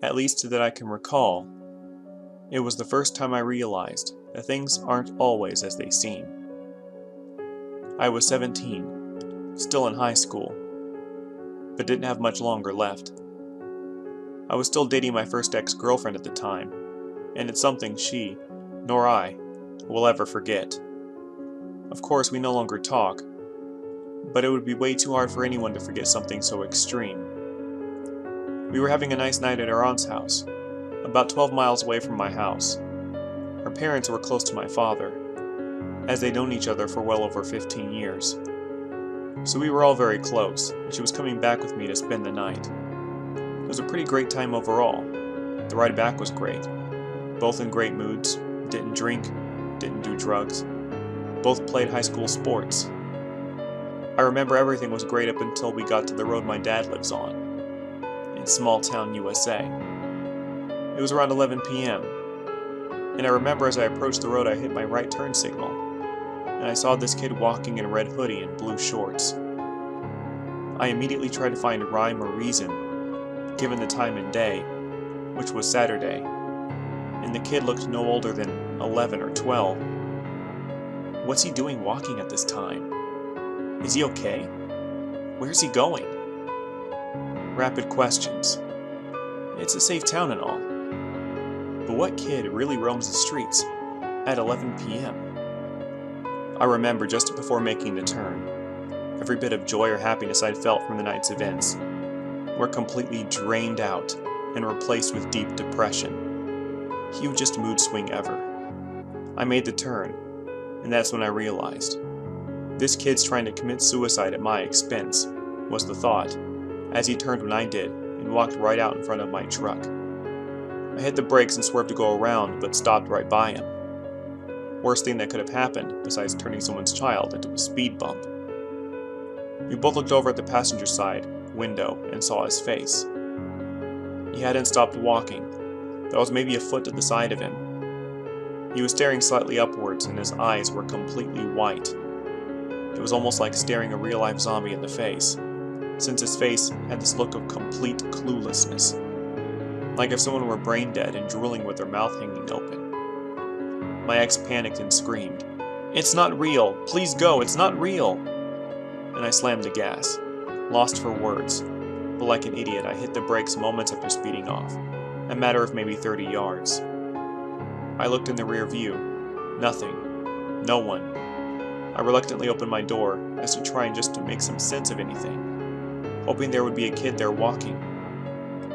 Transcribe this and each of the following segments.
At least that I can recall. It was the first time I realized that things aren't always as they seem. I was 17, still in high school, but didn't have much longer left. I was still dating my first ex-girlfriend at the time, and it's something she, nor I, will ever forget. Of course, we no longer talk, but it would be way too hard for anyone to forget something so extreme. We were having a nice night at our aunt's house, about 12 miles away from my house. Her parents were close to my father, as they'd known each other for well over 15 years. So we were all very close, and she was coming back with me to spend the night. It was a pretty great time overall. The ride back was great. Both in great moods, didn't drink, didn't do drugs. Both played high school sports. I remember everything was great up until we got to the road my dad lives on, in small town USA. It was around 11 p.m., and I remember as I approached the road I hit my right turn signal, and I saw this kid walking in a red hoodie and blue shorts. I immediately tried to find rhyme or reason, given the time and day, which was Saturday, and the kid looked no older than 11 or 12. What's he doing walking at this time? Is he okay? Where's he going? Rapid questions. It's a safe town and all. But what kid really roams the streets at 11 p.m.? I remember just before making the turn, every bit of joy or happiness I'd felt from the night's events were completely drained out and replaced with deep depression. Hugest mood swing ever. I made the turn, and that's when I realized. This kid's trying to commit suicide at my expense, was the thought, as he turned when I did and walked right out in front of my truck. I hit the brakes and swerved to go around, but stopped right by him. Worst thing that could have happened, besides turning someone's child into a speed bump. We both looked over at the passenger side window and saw his face. He hadn't stopped walking, but I was maybe a foot to the side of him. He was staring slightly upwards, and his eyes were completely white. It was almost like staring a real-life zombie in the face, since his face had this look of complete cluelessness, like if someone were brain dead and drooling with their mouth hanging open. My ex panicked and screamed, "It's not real! Please go! It's not real!" And I slammed the gas, lost for words, but like an idiot I hit the brakes moments after speeding off, a matter of maybe 30 yards. I looked in the rear view. Nothing. No one. I reluctantly opened my door as to try and just to make some sense of anything, hoping there would be a kid there walking,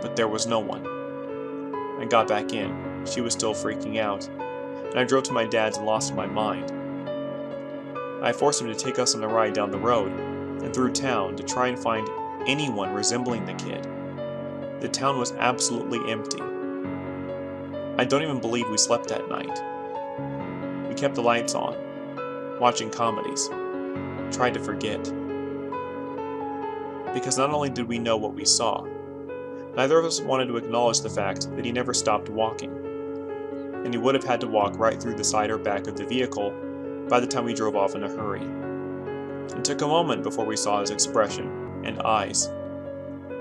but there was no one. I got back in. She was still freaking out, and I drove to my dad's and lost my mind. I forced him to take us on a ride down the road and through town to try and find anyone resembling the kid. The town was absolutely empty. I don't even believe we slept that night. We kept the lights on, watching comedies, tried to forget. Because not only did we know what we saw, neither of us wanted to acknowledge the fact that he never stopped walking, and he would have had to walk right through the side or back of the vehicle by the time we drove off in a hurry. It took a moment before we saw his expression and eyes,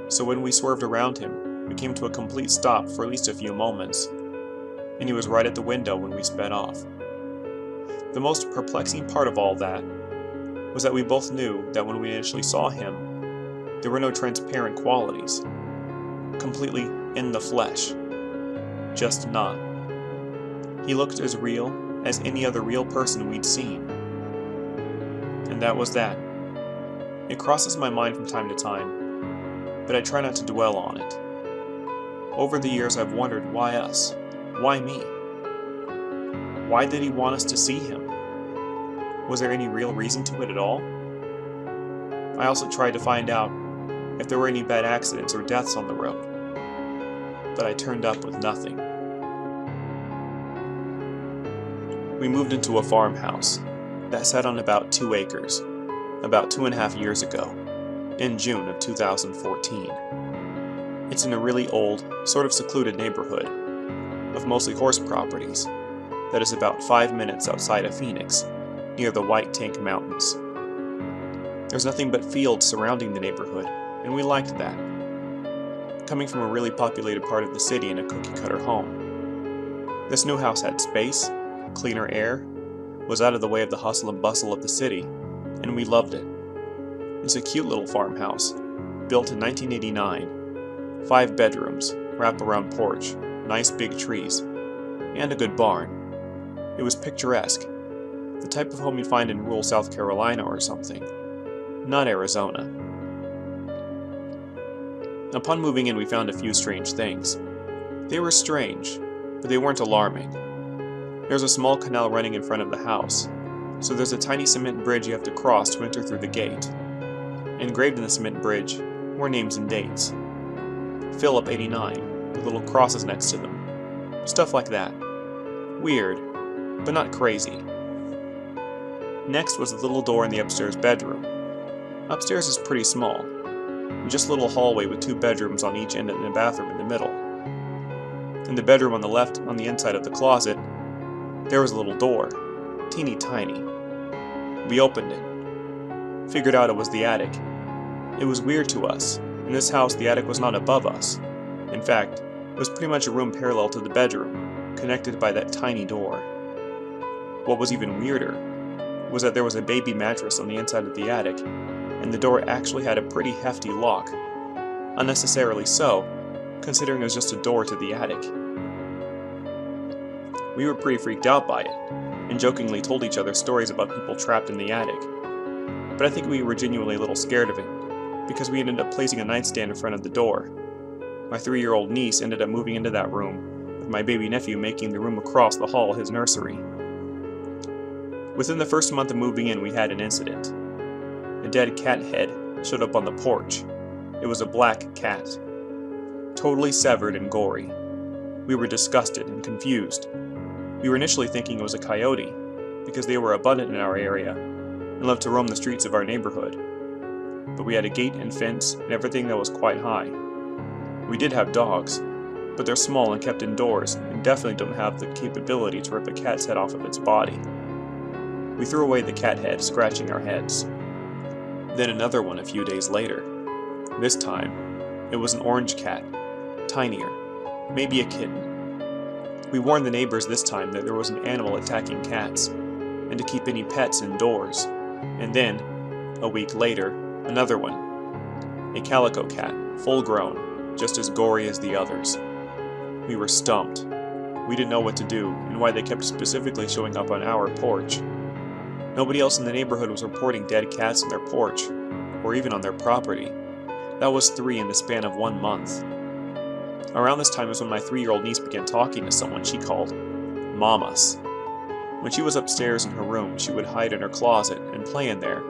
so when we swerved around him, we came to a complete stop for at least a few moments, and he was right at the window when we sped off. The most perplexing part of all that was that we both knew that when we initially saw him, there were no transparent qualities. Completely in the flesh. Just not. He looked as real as any other real person we'd seen. And that was that. It crosses my mind from time to time, but I try not to dwell on it. Over the years I've wondered why us? Why me? Why did he want us to see him? Was there any real reason to it at all? I also tried to find out if there were any bad accidents or deaths on the road, but I turned up with nothing. We moved into a farmhouse that sat on about 2 acres, about 2.5 years ago, in June of 2014. It's in a really old, sort of secluded neighborhood of mostly horse properties that is about 5 minutes outside of Phoenix, near the White Tank Mountains. There's nothing but fields surrounding the neighborhood, and we liked that. coming from a really populated part of the city in a cookie-cutter home. This new house had space, cleaner air, was out of the way of the hustle and bustle of the city, and we loved it. It's a cute little farmhouse, built in 1989, 5 bedrooms, wrap-around porch, nice big trees, and a good barn. It was picturesque, the type of home you'd find in rural South Carolina or something, not Arizona. Upon moving in, we found a few strange things. They were strange, but they weren't alarming. There's a small canal running in front of the house, so there's a tiny cement bridge you have to cross to enter through the gate. Engraved in the cement bridge were names and dates. Philip 89, with little crosses next to them. Stuff like that. Weird, but not crazy. Next was the little door in the upstairs bedroom. Upstairs is pretty small, just a little hallway with 2 bedrooms on each end and a bathroom in the middle. In the bedroom on the left, on the inside of the closet, there was a little door, teeny tiny. We opened it. Figured out it was the attic. It was weird to us. In this house, the attic was not above us. In fact, it was pretty much a room parallel to the bedroom, connected by that tiny door. What was even weirder was that there was a baby mattress on the inside of the attic, and the door actually had a pretty hefty lock. Unnecessarily so, considering it was just a door to the attic. We were pretty freaked out by it, and jokingly told each other stories about people trapped in the attic. But I think we were genuinely a little scared of it, because we ended up placing a nightstand in front of the door. My 3-year-old niece ended up moving into that room, with my baby nephew making the room across the hall his nursery. Within the first month of moving in, we had an incident. A dead cat head showed up on the porch. It was a black cat. Totally severed and gory. We were disgusted and confused. We were initially thinking it was a coyote, because they were abundant in our area, and loved to roam the streets of our neighborhood. But we had a gate and fence and everything that was quite high. We did have dogs, but they're small and kept indoors, and definitely don't have the capability to rip a cat's head off of its body. We threw away the cat head, scratching our heads. Then another one a few days later. This time, it was an orange cat, tinier, maybe a kitten. We warned the neighbors this time that there was an animal attacking cats, and to keep any pets indoors. And then, a week later, another one. A calico cat, full grown, just as gory as the others. We were stumped. We didn't know what to do, and why they kept specifically showing up on our porch. Nobody else in the neighborhood was reporting dead cats on their porch, or even on their property. That was 3 in the span of 1 month. Around this time was when my 3-year-old niece began talking to someone she called Mamas. When she was upstairs in her room, she would hide in her closet and play in there,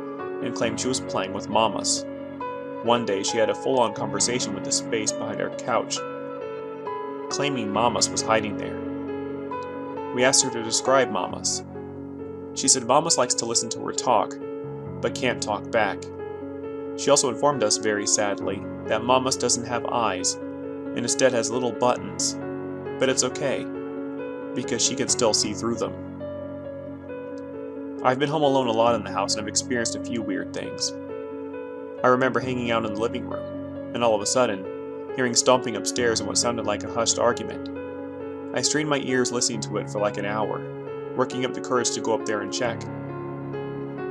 and claim she was playing with Mamas. One day she had a full-on conversation with the space behind our couch, claiming Mamas was hiding there. We asked her to describe Mamas. She said Mamas likes to listen to her talk, but can't talk back. She also informed us very sadly that Mamas doesn't have eyes, and instead has little buttons, but it's okay, because she can still see through them. I've been home alone a lot in the house and have experienced a few weird things. I remember hanging out in the living room, and all of a sudden, hearing stomping upstairs and what sounded like a hushed argument. I strained my ears listening to it for like an hour, working up the courage to go up there and check.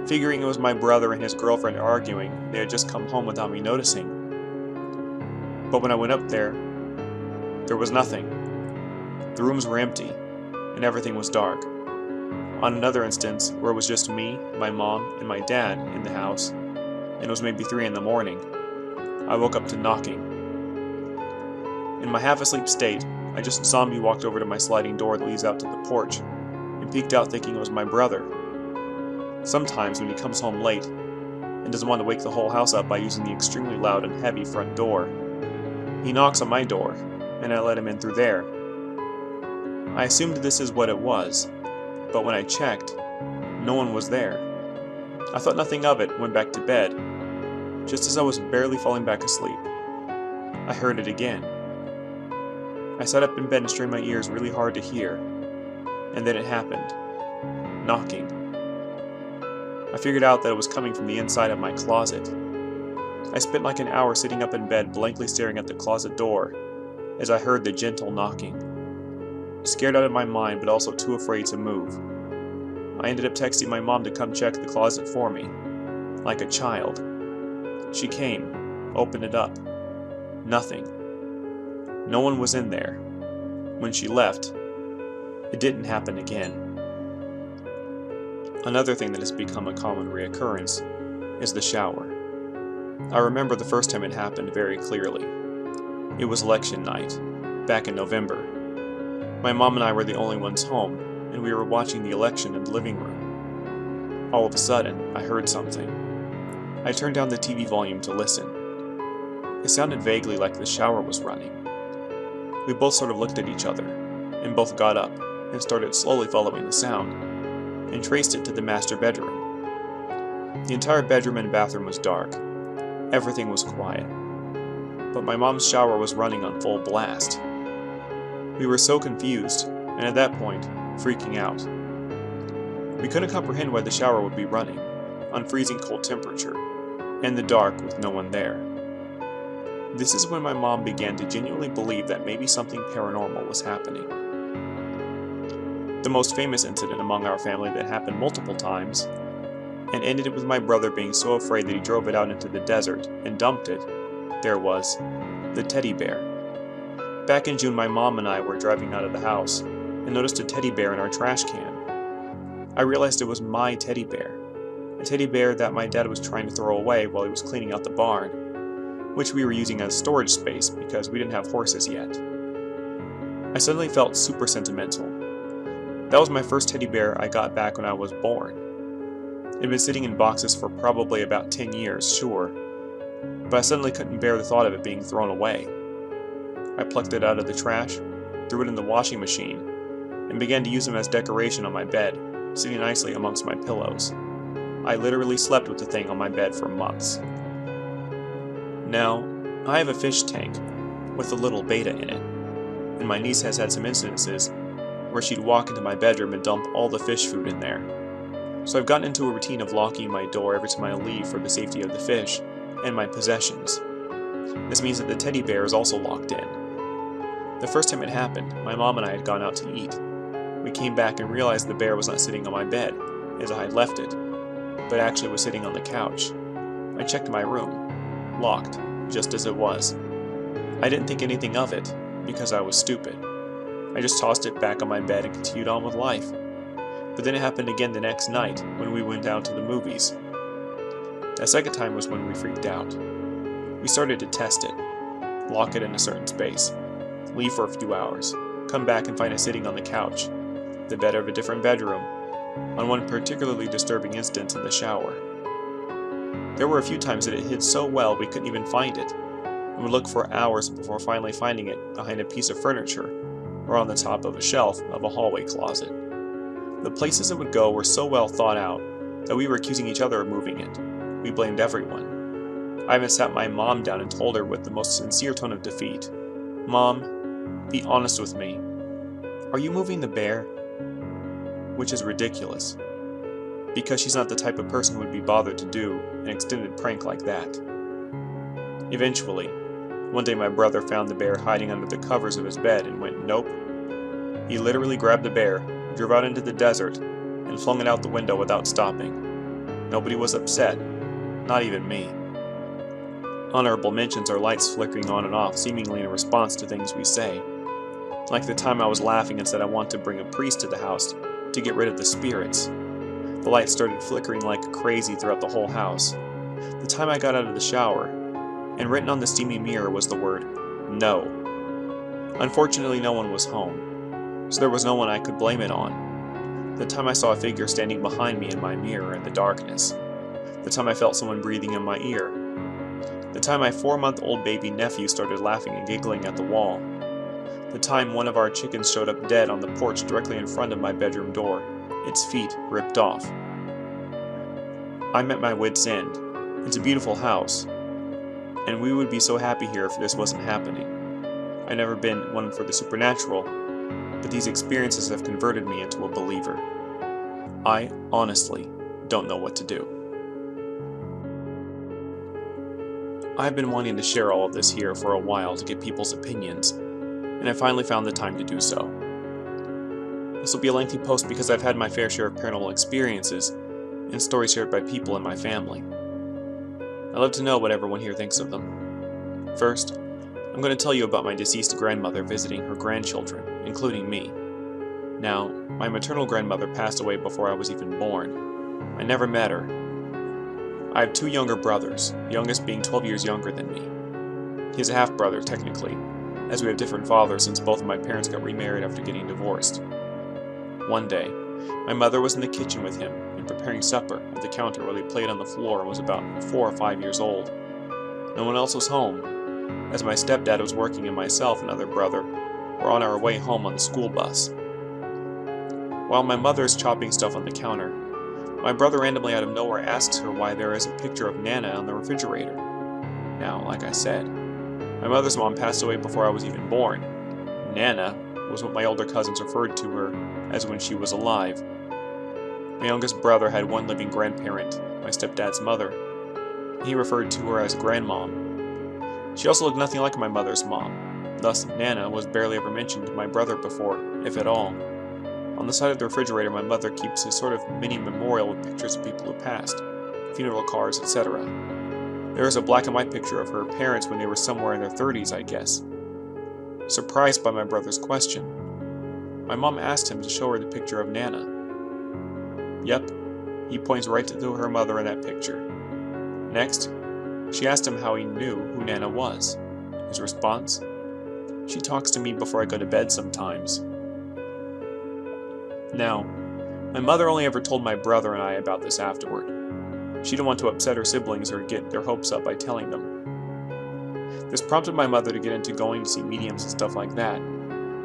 Figuring it was my brother and his girlfriend arguing, they had just come home without me noticing. But when I went up there was nothing. The rooms were empty, and everything was dark. On another instance, where it was just me, my mom, and my dad in the house, and it was maybe 3 in the morning, I woke up to knocking. In my half-asleep state, I just zombie walked over to my sliding door that leads out to the porch, and peeked out thinking it was my brother. Sometimes when he comes home late, and doesn't want to wake the whole house up by using the extremely loud and heavy front door, he knocks on my door, and I let him in through there. I assumed this is what it was, but when I checked, no one was there. I thought nothing of it and went back to bed. Just as I was barely falling back asleep, I heard it again. I sat up in bed and strained my ears really hard to hear, and then it happened. Knocking. I figured out that it was coming from the inside of my closet. I spent like an hour sitting up in bed blankly staring at the closet door as I heard the gentle knocking. Scared out of my mind but also too afraid to move, I ended up texting my mom to come check the closet for me, like a child. She came, opened it up. Nothing. No one was in there. When she left, it didn't happen again. Another thing that has become a common reoccurrence is the shower. I remember the first time it happened very clearly. It was election night, back in November. My mom and I were the only ones home, and we were watching the election in the living room. All of a sudden, I heard something. I turned down the TV volume to listen. It sounded vaguely like the shower was running. We both sort of looked at each other, and both got up and started slowly following the sound, and traced it to the master bedroom. The entire bedroom and bathroom was dark. Everything was quiet. But my mom's shower was running on full blast. We were so confused, and at that point, freaking out. We couldn't comprehend why the shower would be running, on freezing cold temperature, in the dark with no one there. This is when my mom began to genuinely believe that maybe something paranormal was happening. The most famous incident among our family that happened multiple times, and ended with my brother being so afraid that he drove it out into the desert and dumped it, there was the teddy bear. Back in June, my mom and I were driving out of the house and noticed a teddy bear in our trash can. I realized it was my teddy bear, a teddy bear that my dad was trying to throw away while he was cleaning out the barn, which we were using as storage space because we didn't have horses yet. I suddenly felt super sentimental. That was my first teddy bear I got back when I was born. It had been sitting in boxes for probably about 10 years, sure, but I suddenly couldn't bear the thought of it being thrown away. I plucked it out of the trash, threw it in the washing machine, and began to use him as decoration on my bed, sitting nicely amongst my pillows. I literally slept with the thing on my bed for months. Now, I have a fish tank with a little betta in it, and my niece has had some incidences where she'd walk into my bedroom and dump all the fish food in there. So I've gotten into a routine of locking my door every time I leave for the safety of the fish and my possessions. This means that the teddy bear is also locked in. The first time it happened, my mom and I had gone out to eat. We came back and realized the bear was not sitting on my bed, as I had left it, but actually was sitting on the couch. I checked my room, locked, just as it was. I didn't think anything of it, because I was stupid. I just tossed it back on my bed and continued on with life. But then it happened again the next night, when we went down to the movies. That second time was when we freaked out. We started to test it, lock it in a certain space, leave for a few hours, come back and find it sitting on the couch, the bed of a different bedroom, on one particularly disturbing instance in the shower. There were a few times that it hid so well we couldn't even find it, and would look for hours before finally finding it behind a piece of furniture, or on the top of a shelf of a hallway closet. The places it would go were so well thought out that we were accusing each other of moving it. We blamed everyone. I even sat my mom down and told her with the most sincere tone of defeat, "Mom, be honest with me. Are you moving the bear?" Which is ridiculous, because she's not the type of person who would be bothered to do an extended prank like that. Eventually, one day my brother found the bear hiding under the covers of his bed and went nope. He literally grabbed the bear, drove out into the desert, and flung it out the window without stopping. Nobody was upset, not even me. Honorable mentions are lights flickering on and off, seemingly in response to things we say. Like the time I was laughing and said I want to bring a priest to the house to get rid of the spirits. The lights started flickering like crazy throughout the whole house. The time I got out of the shower, and written on the steamy mirror was the word, "No." Unfortunately, no one was home, so there was no one I could blame it on. The time I saw a figure standing behind me in my mirror in the darkness. The time I felt someone breathing in my ear. The time my 4-month-old baby nephew started laughing and giggling at the wall. The time one of our chickens showed up dead on the porch directly in front of my bedroom door, its feet ripped off. I'm at my wit's end. It's a beautiful house, and we would be so happy here if this wasn't happening. I've never been one for the supernatural, but these experiences have converted me into a believer. I honestly don't know what to do. I've been wanting to share all of this here for a while to get people's opinions, and I finally found the time to do so. This will be a lengthy post because I've had my fair share of paranormal experiences and stories shared by people in my family. I'd love to know what everyone here thinks of them. First, I'm going to tell you about my deceased grandmother visiting her grandchildren, including me. Now, my maternal grandmother passed away before I was even born. I never met her. I have two younger brothers, the youngest being 12 years younger than me. He is a half-brother, technically, as we have different fathers since both of my parents got remarried after getting divorced. One day, my mother was in the kitchen with him and preparing supper at the counter while he played on the floor and was about 4 or 5 years old. No one else was home, as my stepdad was working and myself and other brother were on our way home on the school bus. While my mother is chopping stuff on the counter, my brother randomly out of nowhere asks her why there is a picture of Nana on the refrigerator. Now, like I said, my mother's mom passed away before I was even born. Nana was what my older cousins referred to her as when she was alive. My youngest brother had one living grandparent, my stepdad's mother. He referred to her as Grandmom. She also looked nothing like my mother's mom, thus Nana was barely ever mentioned to my brother before, if at all. On the side of the refrigerator, my mother keeps a sort of mini memorial with pictures of people who passed, funeral cards, etc. There is a black and white picture of her parents when they were somewhere in their 30s, I guess. Surprised by my brother's question, my mom asked him to show her the picture of Nana. Yep, he points right to her mother in that picture. Next, she asked him how he knew who Nana was. His response? She talks to me before I go to bed sometimes. Now, my mother only ever told my brother and I about this afterward. She didn't want to upset her siblings or get their hopes up by telling them. This prompted my mother to get into going to see mediums and stuff like that,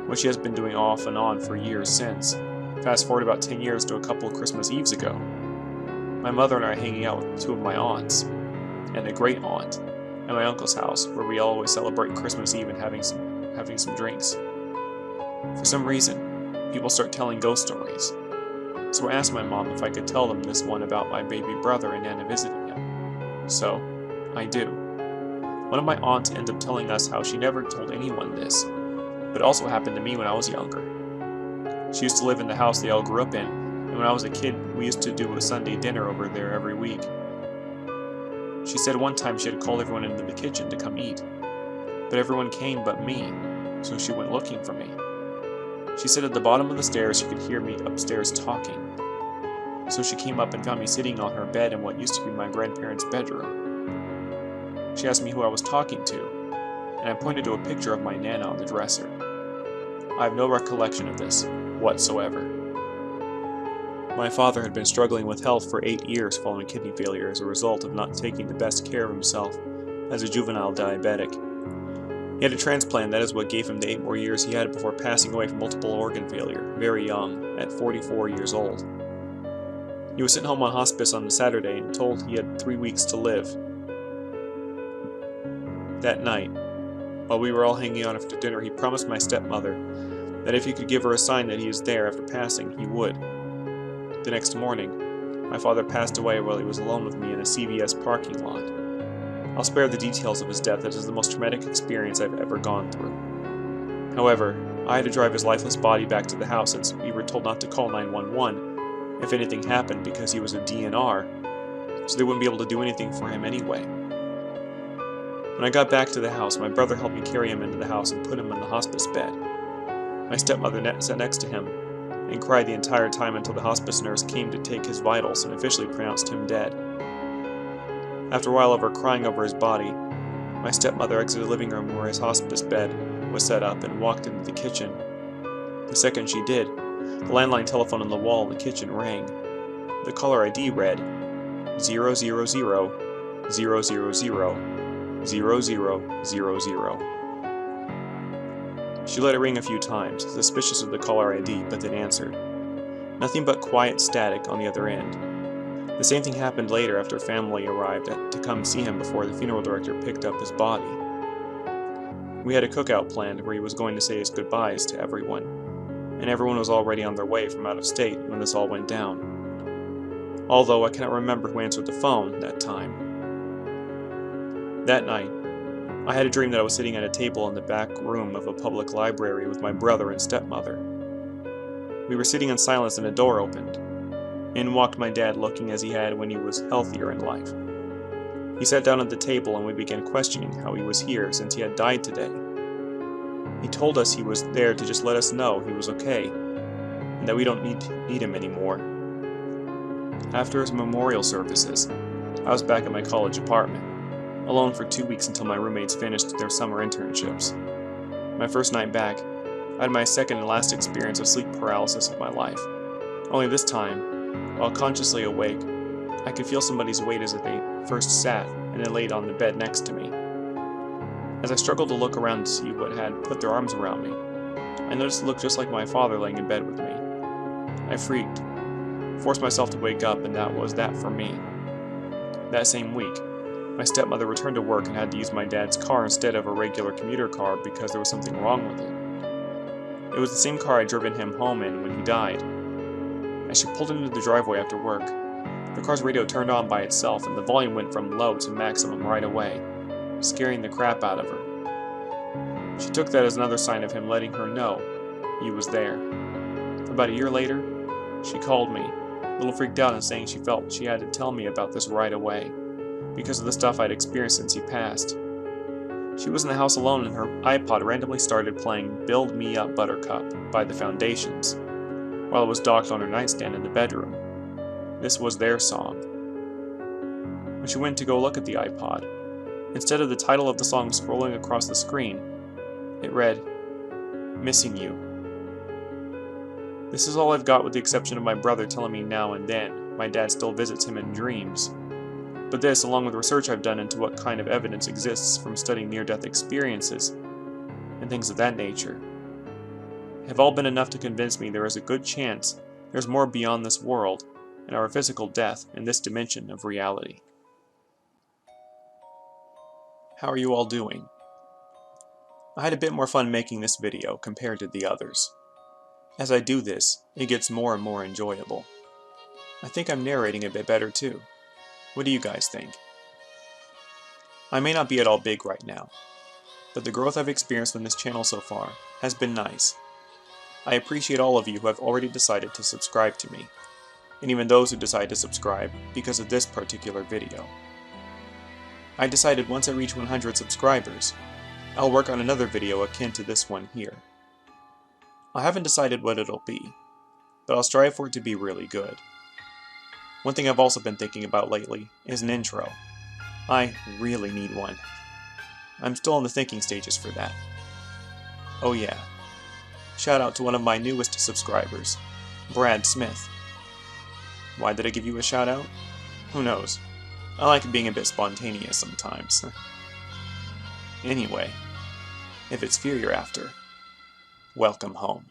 which she has been doing off and on for years since. Fast forward about 10 years to a couple of Christmas Eves ago. My mother and I are hanging out with two of my aunts, and a great aunt, at my uncle's house, where we always celebrate Christmas Eve and having some drinks. For some reason, people start telling ghost stories. So I asked my mom if I could tell them this one about my baby brother and Nana visiting him. So, I do. One of my aunts ends up telling us how she never told anyone this, but it also happened to me when I was younger. She used to live in the house they all grew up in, and when I was a kid, we used to do a Sunday dinner over there every week. She said one time she had called everyone into the kitchen to come eat, but everyone came but me, so she went looking for me. She said at the bottom of the stairs she could hear me upstairs talking, so she came up and found me sitting on her bed in what used to be my grandparents' bedroom. She asked me who I was talking to, and I pointed to a picture of my Nana on the dresser. I have no recollection of this whatsoever. My father had been struggling with health for 8 years following kidney failure as a result of not taking the best care of himself as a juvenile diabetic. He had a transplant, that is what gave him the 8 more years he had before passing away from multiple organ failure, very young, at 44 years old. He was sent home on hospice on a Saturday and told he had 3 weeks to live. That night, while we were all hanging out after dinner, he promised my stepmother that if he could give her a sign that he is there after passing, he would. The next morning, my father passed away while he was alone with me in a CVS parking lot. I'll spare the details of his death, as it is the most traumatic experience I've ever gone through. However, I had to drive his lifeless body back to the house since we were told not to call 911 if anything happened because he was a DNR, so they wouldn't be able to do anything for him anyway. When I got back to the house, my brother helped me carry him into the house and put him in the hospice bed. My stepmother sat next to him and cried the entire time until the hospice nurse came to take his vitals and officially pronounced him dead. After a while of her crying over his body, my stepmother exited the living room where his hospice bed was set up and walked into the kitchen. The second she did, the landline telephone on the wall in the kitchen rang. The caller ID read 000-000-0000. She let it ring a few times, suspicious of the caller ID, but then answered. Nothing but quiet static on the other end. The same thing happened later after family arrived to come see him before the funeral director picked up his body. We had a cookout planned where he was going to say his goodbyes to everyone, and everyone was already on their way from out of state when this all went down. Although I cannot remember who answered the phone that time. That night, I had a dream that I was sitting at a table in the back room of a public library with my brother and stepmother. We were sitting in silence and a door opened. In walked my dad looking as he had when he was healthier in life. He sat down at the table and we began questioning how he was here since he had died today. He told us he was there to just let us know he was okay, and that we don't need him anymore. After his memorial services, I was back at my college apartment, alone for 2 weeks until my roommates finished their summer internships. My first night back, I had my second and last experience of sleep paralysis of my life. Only this time, while consciously awake, I could feel somebody's weight as if they first sat and then laid on the bed next to me. As I struggled to look around to see what had put their arms around me, I noticed it looked just like my father laying in bed with me. I freaked, forced myself to wake up, and that was that for me. That same week, my stepmother returned to work and had to use my dad's car instead of a regular commuter car because there was something wrong with it. It was the same car I'd driven him home in when he died. As she pulled into the driveway after work, the car's radio turned on by itself and the volume went from low to maximum right away, scaring the crap out of her. She took that as another sign of him letting her know he was there. About a year later, she called me, a little freaked out and saying she felt she had to tell me about this right away, because of the stuff I'd experienced since he passed. She was in the house alone and her iPod randomly started playing Build Me Up Buttercup by the Foundations, while it was docked on her nightstand in the bedroom. This was their song. When she went to go look at the iPod, instead of the title of the song scrolling across the screen, it read, "Missing You." This is all I've got with the exception of my brother telling me now and then my dad still visits him in dreams. But this, along with research I've done into what kind of evidence exists from studying near-death experiences and things of that nature, have all been enough to convince me there is a good chance there's more beyond this world and our physical death in this dimension of reality. How are you all doing? I had a bit more fun making this video compared to the others. As I do this, it gets more and more enjoyable. I think I'm narrating a bit better too. What do you guys think? I may not be at all big right now, but the growth I've experienced on this channel so far has been nice. I appreciate all of you who have already decided to subscribe to me, and even those who decide to subscribe because of this particular video. I decided once I reach 100 subscribers, I'll work on another video akin to this one here. I haven't decided what it'll be, but I'll strive for it to be really good. One thing I've also been thinking about lately is an intro. I really need one. I'm still in the thinking stages for that. Oh yeah, shout out to one of my newest subscribers, Brad Smith. Why did I give you a shout out? Who knows? I like being a bit spontaneous sometimes. Anyway, if it's fear you're after, welcome home.